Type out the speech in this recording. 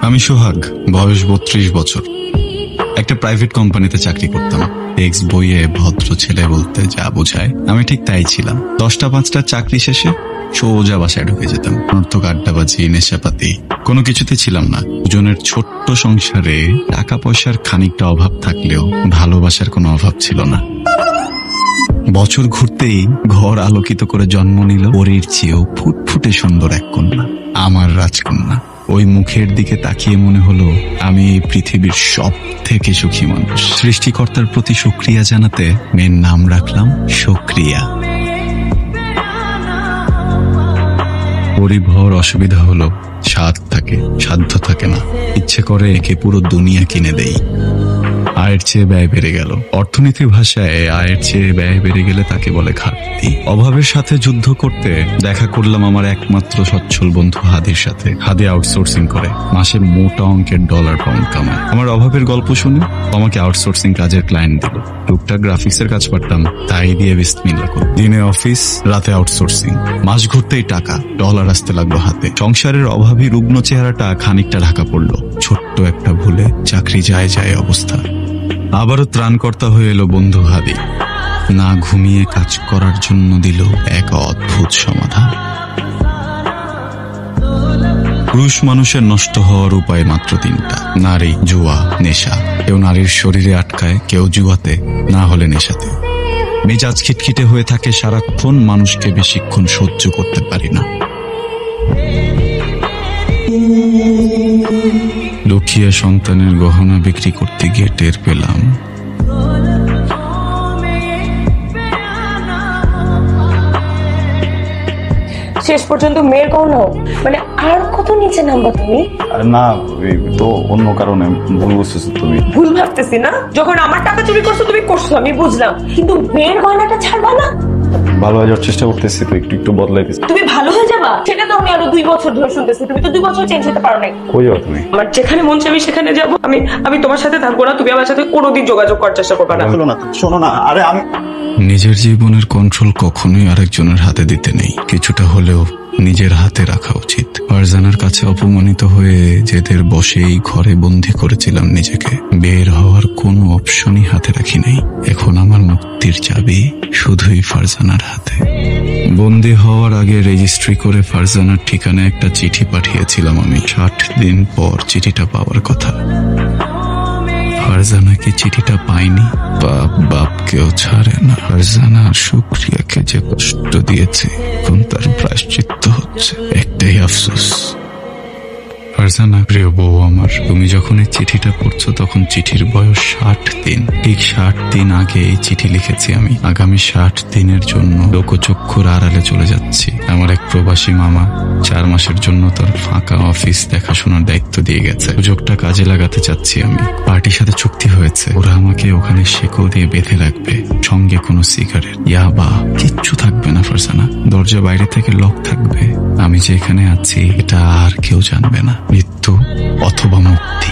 আমি সোহাগ, বয়স 32 বছর। একটা প্রাইভেট কোম্পানিতে চাকরি করতাম। টেক্সট বইয়ে ভদ্র ছেলে বলতে যা বোঝায় আমি ঠিক তাই ছিলাম। 10টা-5টার চাকরি শেষে সোজা বাসায় ঢুকে যেতাম। নর্তক, আড্ডাবাজি, নেশাপাতি কোনো কিছুতে ছিলাম না। দুজনের ছোট্ট সংসারে টাকা পয়সার খানিকটা অভাব থাকলেও ভালোবাসার কোনো অভাব ছিল না। বছর ঘুরতেই ঘর আলোকিত করে জন্ম নিল পরীর চেয়েও ফুটফুটে সুন্দর এক কন্যা, আমার রাজকন্যা। ওই মুখের দিকে তাকিয়ে মনে হলো আমি এই পৃথিবীর সব থেকে সুখী মানুষ। সৃষ্টিকর্তার প্রতি শুকরিয়া জানাতে মেয়ের নাম রাখলাম শুকরিয়া। পরিভর অসুবিধা হলো সাধ্য থাকে না। ইচ্ছে করে একে পুরো দুনিয়া কিনে দেই। আয়ের চেয়ে ব্যয় বেড়ে গেল। অর্থনীতি ভাষায় আয়ের চেয়ে ব্যয় বেড়ে গেলে তাকে বলে ঘাটতি। অভাবের সাথে যুদ্ধ করতে দেখা করলাম আমার একমাত্র সচ্ছল বন্ধু হাদির সাথে। হাদি আউটসোর্সিং করে, মাসে মোটা অঙ্কের ডলার পাউন্ড কামায়। আমার অভাবের গল্প শুনে আমাকে আউটসোর্সিং কাজের ক্লায়েন্ট দিল। টুকটাক গ্রাফিক্সের কাজ পারতাম, তাই দিয়ে বিসমিল্লাহ করলাম। দিনে অফিস, রাতে আউটসোর্সিং। মাস ঘুরতেই টাকা, ডলার আসতে লাগলো হাতে। সংসারের অভাবী রুগ্ন চেহারাটা খানিকটা ঢাকা পড়লো। ছোট্ট একটা ভুলে চাকরি যায় অবস্থা। আবারও ত্রাণকর্তা হয়ে এলো বন্ধু হাদি। না ঘুমিয়ে কাজ করার জন্য দিল এক অদ্ভুত সমাধান। পুরুষ মানুষের নষ্ট হওয়ার উপায় মাত্র 3টা: নারী, জুয়া, নেশা। কেউ নারীর শরীরে আটকায়, কেউ জুয়াতে, না হলে নেশাতে। মেজাজ খিটখিটে হয়ে থাকে সারাক্ষণ, মানুষকে বেশিক্ষণ সহ্য করতে পারি না। লুকিয়ে সন্তানের গহনা বিক্রি করতে গিয়ে টের পেলাম শেষ পর্যন্ত মেয়ের গহনা। মানে আর কত নিচে নামবা তুমি? না, তো অন্য কারণে ভুল বুঝতেছো তুমি। ভুল ভাবতেছি না। যখন আমার টাকা চুরি করছো তুমি করছো, আমি বুঝলাম, কিন্তু মেয়ের গহনাটা ছাড়বা না। ভালো হয়ে যাওয়ার চেষ্টা করতেছি, তো একটু বদলাইতেছি। তুমি ভালো হয়ে যাবা সেটা তো আমি আরো 2 বছর ধরে শুনতেছি। তুমি তো 2 বছর চেঞ্জ হতে পারো না। কই যাও তুমি? আমার যেখানে মন চাই আমি সেখানে যাবো। আমি তোমার সাথে থাকবো না। তুমি আমার সাথে কোনোদিন যোগাযোগ করার চেষ্টা করবে না। শোনো না, আরে আমি নিজের জীবনের কন্ট্রোল কখনোই আরেকজনের হাতে দিতে নেই। কিছুটা হলেও নিজের হাতে রাখা উচিত। ফারজানার কাছে অপমানিত হয়ে জেদের বসেই ঘরে বন্দি করেছিলাম নিজেকে। বের হওয়ার কোনো অপশনই হাতে রাখি নাই। এখন আমার মুক্তির চাবি শুধুই ফারজানার হাতে। বন্দি হওয়ার আগে রেজিস্ট্রি করে ফারজানার ঠিকানায় একটা চিঠি পাঠিয়েছিলাম আমি। 60 দিন পর চিঠিটা পাওয়ার কথা। ফারজানা কি চিঠিটা পায়নি? বাপকেও ছাড়ে না। ফারজানা শুকরিয়াকে যে কষ্ট দিয়েছে, এখন তার প্রায়শ্চিত্ত হচ্ছে। একটাই আফসোস, ফারজানা প্রিয় বউ আমার, তুমি যখন এই চিঠিটা পড়ছো তখন চিঠির বয়স 60 দিন। ঠিক 60 দিন আগে এই চিঠি লিখেছি আমি। আগামী 60 দিনের জন্য লোকচক্ষুর আড়ালে চলে যাচ্ছি। আমার এক প্রবাসী মামা 4 মাসের জন্য তার ফাঁকা অফিস দেখাশোনার দায়িত্ব দিয়ে গেছে। সুযোগটা কাজে লাগাতে চাচ্ছি আমি। পার্টির সাথে চুক্তি হয়েছে, ওরা আমাকে ওখানে শেকল দিয়ে বেঁধে রাখবে। সঙ্গে কোনো সিগারেট, ইয়াবা কিচ্ছু থাকবে না ফারজানা। দরজা বাইরে থেকে লক থাকবে। আমি যে এখানে আছি এটা আর কেউ জানবে না। মৃত্যু অথবা মুক্তি।